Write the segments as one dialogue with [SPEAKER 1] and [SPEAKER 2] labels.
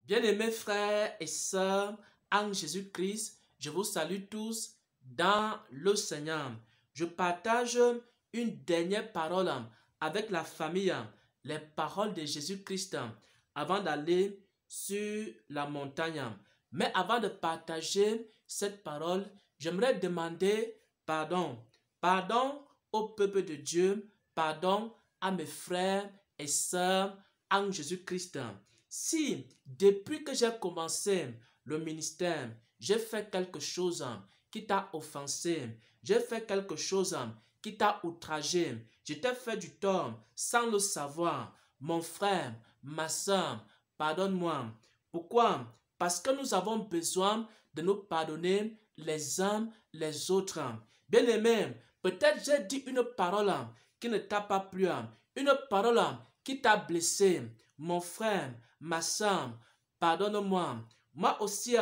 [SPEAKER 1] Bien-aimés frères et sœurs en Jésus-Christ, je vous salue tous dans le Seigneur. Je partage une dernière parole avec la famille, les paroles de Jésus-Christ avant d'aller sur la montagne. Mais avant de partager cette parole, j'aimerais demander pardon. Pardon au peuple de Dieu, pardon à mes frères et sœurs en Jésus-Christ. Si, depuis que j'ai commencé le ministère, j'ai fait quelque chose qui t'a offensé, j'ai fait quelque chose qui t'a outragé, je t'ai fait du tort sans le savoir, mon frère, ma soeur, pardonne-moi. Pourquoi? Parce que nous avons besoin de nous pardonner les uns les autres. Bien-aimé, peut-être j'ai dit une parole qui ne t'a pas plu, une parole qui t'a blessé. Mon frère, ma soeur, pardonne-moi. Moi aussi,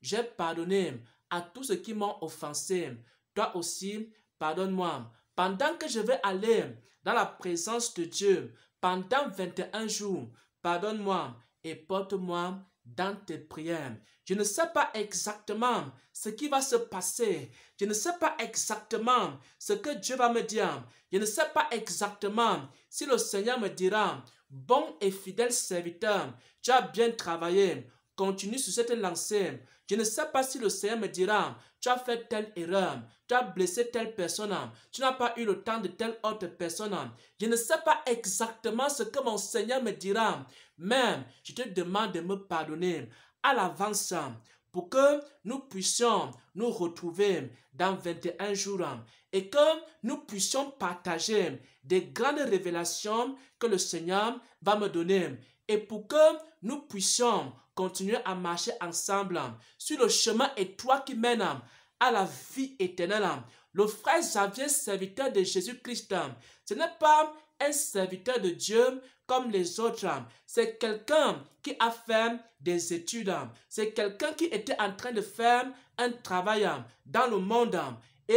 [SPEAKER 1] j'ai pardonné à tous ceux qui m'ont offensé. Toi aussi, pardonne-moi. Pendant que je vais aller dans la présence de Dieu, pendant 21 jours, pardonne-moi et porte-moi dans tes prières. Je ne sais pas exactement ce qui va se passer. Je ne sais pas exactement ce que Dieu va me dire. Je ne sais pas exactement si le Seigneur me dira: bon et fidèle serviteur, tu as bien travaillé, continue sur cette lancée. Je ne sais pas si le Seigneur me dira: tu as fait telle erreur, tu as blessé telle personne, tu n'as pas eu le temps de telle autre personne. Je ne sais pas exactement ce que mon Seigneur me dira, mais je te demande de me pardonner à l'avance pour que nous puissions nous retrouver dans 21 jours et que nous puissions partager des grandes révélations que le Seigneur va me donner et pour que nous puissions continuer à marcher ensemble sur le chemin étroit qui mène à la vie éternelle. Le frère Xavier, serviteur de Jésus-Christ, ce n'est pas un serviteur de Dieu comme les autres. C'est quelqu'un qui a fait des études. C'est quelqu'un qui était en train de faire un travail dans le monde. Et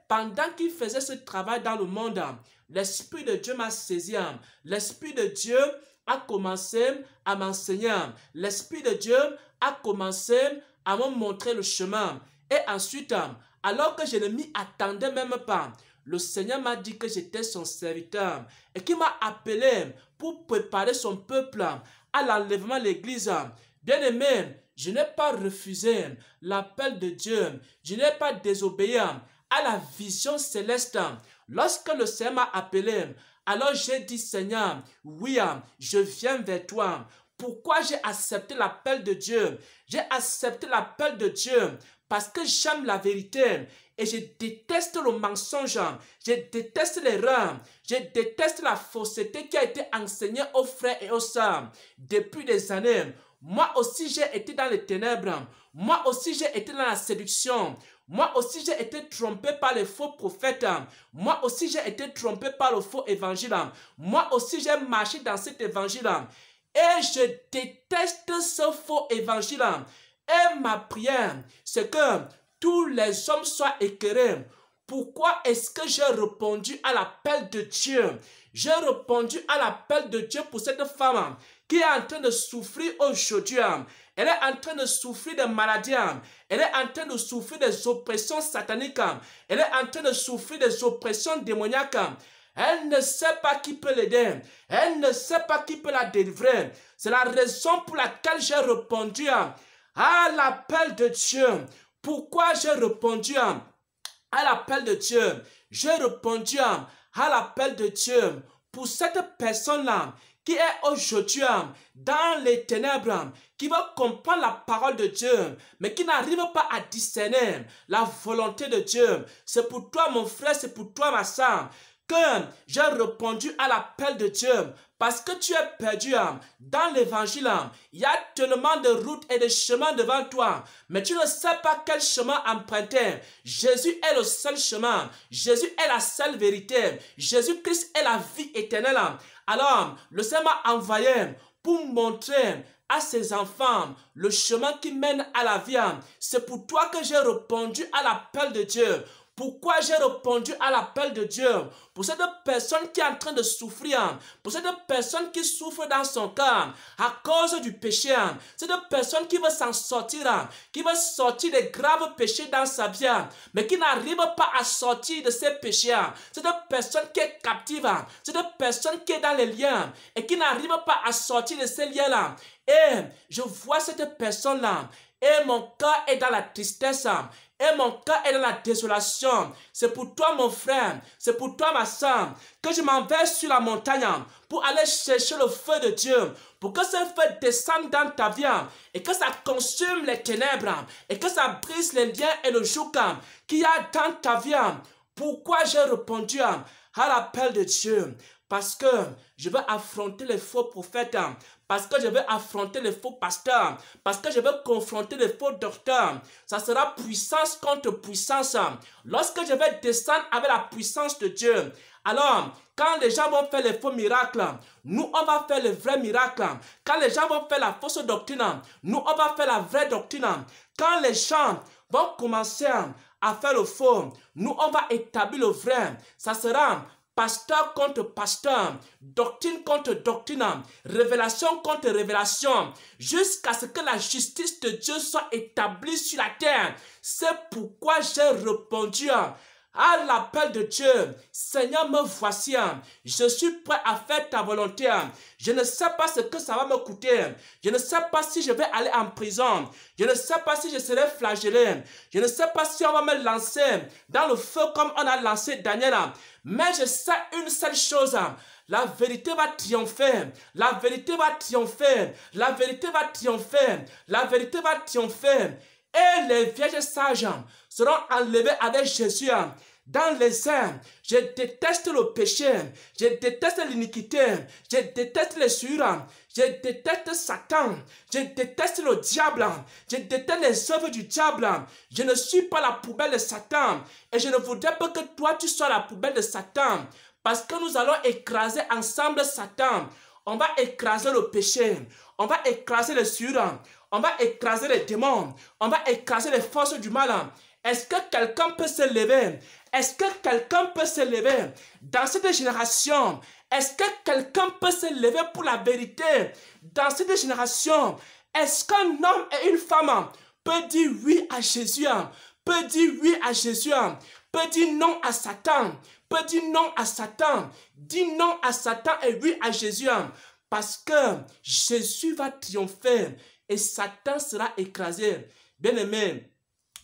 [SPEAKER 1] pendant qu'il faisait ce travail dans le monde, l'Esprit de Dieu m'a saisi. L'Esprit de Dieu a commencé à m'enseigner. L'Esprit de Dieu a commencé à me montrer le chemin. Et ensuite, alors que je ne m'y attendais même pas, le Seigneur m'a dit que j'étais son serviteur et qu'il m'a appelé pour préparer son peuple à l'enlèvement de l'Église. Bien-aimé, je n'ai pas refusé l'appel de Dieu. Je n'ai pas désobéi à la vision céleste. Lorsque le Seigneur m'a appelé, alors j'ai dit: Seigneur, oui, je viens vers toi. Pourquoi j'ai accepté l'appel de Dieu? J'ai accepté l'appel de Dieu parce que j'aime la vérité et je déteste le mensonge, je déteste l'erreur, je déteste la fausseté qui a été enseignée aux frères et aux sœurs depuis des années. Moi aussi j'ai été dans les ténèbres, moi aussi j'ai été dans la séduction, moi aussi j'ai été trompé par les faux prophètes, moi aussi j'ai été trompé par le faux évangile, moi aussi j'ai marché dans cet évangile et je déteste ce faux évangile. Et ma prière, c'est que tous les hommes soient éclairés. Pourquoi est-ce que j'ai répondu à l'appel de Dieu? J'ai répondu à l'appel de Dieu pour cette femme qui est en train de souffrir aujourd'hui. Elle est en train de souffrir de maladies. Elle est en train de souffrir des oppressions sataniques. Elle est en train de souffrir des oppressions démoniaques. Elle ne sait pas qui peut l'aider. Elle ne sait pas qui peut la délivrer. C'est la raison pour laquelle j'ai répondu à l'appel de Dieu. Pourquoi j'ai répondu à l'appel de Dieu? J'ai répondu à l'appel de Dieu pour cette personne-là qui est aujourd'hui dans les ténèbres, qui veut comprendre la parole de Dieu, mais qui n'arrive pas à discerner la volonté de Dieu. C'est pour toi, mon frère, c'est pour toi, ma soeur, que j'ai répondu à l'appel de Dieu. Parce que tu es perdu dans l'évangile. Il y a tellement de routes et de chemins devant toi. Mais tu ne sais pas quel chemin emprunter. Jésus est le seul chemin. Jésus est la seule vérité. Jésus-Christ est la vie éternelle. Alors, le Seigneur m'a envoyé pour montrer à ses enfants le chemin qui mène à la vie. C'est pour toi que j'ai répondu à l'appel de Dieu. Pourquoi j'ai répondu à l'appel de Dieu? Pour cette personne qui est en train de souffrir, pour cette personne qui souffre dans son cœur à cause du péché, cette personne qui veut s'en sortir, qui veut sortir des graves péchés dans sa vie, mais qui n'arrive pas à sortir de ces péchés, cette personne qui est captive, cette personne qui est dans les liens et qui n'arrive pas à sortir de ces liens-là. Et je vois cette personne-là et mon cœur est dans la tristesse. Et mon cœur est dans la désolation. C'est pour toi, mon frère, c'est pour toi, ma soeur, que je m'en vais sur la montagne pour aller chercher le feu de Dieu, pour que ce feu descende dans ta vie et que ça consume les ténèbres et que ça brise les liens et le joug qu'il y a dans ta vie. Pourquoi j'ai répondu à l'appel de Dieu? Parce que je veux affronter les faux prophètes, parce que je veux affronter les faux pasteurs, parce que je veux confronter les faux docteurs. Ça sera puissance contre puissance. Lorsque je vais descendre avec la puissance de Dieu, alors quand les gens vont faire les faux miracles, nous on va faire les vrais miracles. Quand les gens vont faire la fausse doctrine, nous on va faire la vraie doctrine. Quand les gens vont commencer à faire le faux, nous on va établir le vrai. Ça sera pasteur contre pasteur, doctrine contre doctrine, révélation contre révélation, jusqu'à ce que la justice de Dieu soit établie sur la terre. C'est pourquoi j'ai répondu à l'appel de Dieu. Seigneur, me voici. Je suis prêt à faire ta volonté. Je ne sais pas ce que ça va me coûter. Je ne sais pas si je vais aller en prison. Je ne sais pas si je serai flagellé. Je ne sais pas si on va me lancer dans le feu comme on a lancé Daniel. Mais je sais une seule chose. La vérité va triompher. La vérité va triompher. La vérité va triompher. La vérité va triompher. Et les vierges sages seront enlevées avec Jésus dans les airs. Je déteste le péché. Je déteste l'iniquité. Je déteste les souillures. Je déteste Satan. Je déteste le diable. Je déteste les œuvres du diable. Je ne suis pas la poubelle de Satan. Et je ne voudrais pas que toi tu sois la poubelle de Satan. Parce que nous allons écraser ensemble Satan. On va écraser le péché. On va écraser les souillures. On va écraser les démons. On va écraser les forces du mal. Est-ce que quelqu'un peut se lever? Est-ce que quelqu'un peut se lever dans cette génération? Est-ce que quelqu'un peut se lever pour la vérité dans cette génération? Est-ce qu'un homme et une femme peut dire oui à Jésus? Peut dire oui à Jésus? Peut dire non à Satan? Peut dire non à Satan? Dis non à Satan et oui à Jésus. Parce que Jésus va triompher et Satan sera écrasé. Bien-aimés,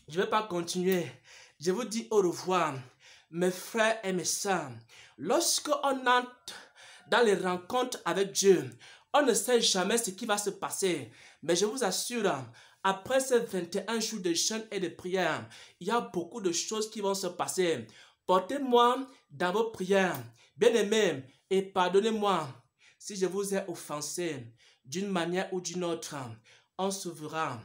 [SPEAKER 1] je ne vais pas continuer. Je vous dis au revoir, mes frères et mes sœurs. Lorsqu'on entre dans les rencontres avec Dieu, on ne sait jamais ce qui va se passer. Mais je vous assure, après ces 21 jours de jeûne et de prière, il y a beaucoup de choses qui vont se passer. Portez-moi dans vos prières, bien-aimés, et pardonnez-moi si je vous ai offensé d'une manière ou d'une autre. On se verra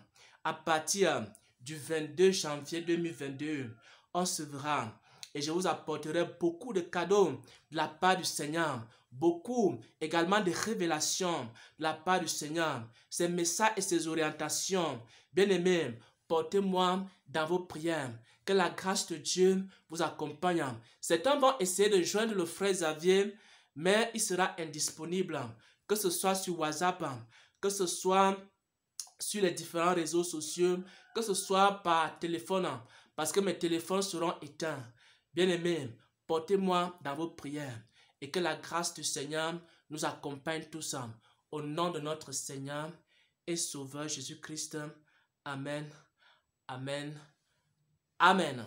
[SPEAKER 1] à partir du 22 janvier 2022. On se verra et je vous apporterai beaucoup de cadeaux de la part du Seigneur. Beaucoup également de révélations de la part du Seigneur. Ces messages et ces orientations. Bien-aimés, portez-moi dans vos prières. Que la grâce de Dieu vous accompagne. Certains vont essayer de joindre le frère Xavier, mais il sera indisponible. Que ce soit sur WhatsApp, que ce soit sur les différents réseaux sociaux, que ce soit par téléphone, parce que mes téléphones seront éteints. Bien-aimés, portez-moi dans vos prières et que la grâce du Seigneur nous accompagne tous. Au nom de notre Seigneur et Sauveur Jésus-Christ. Amen. Amen. Amen.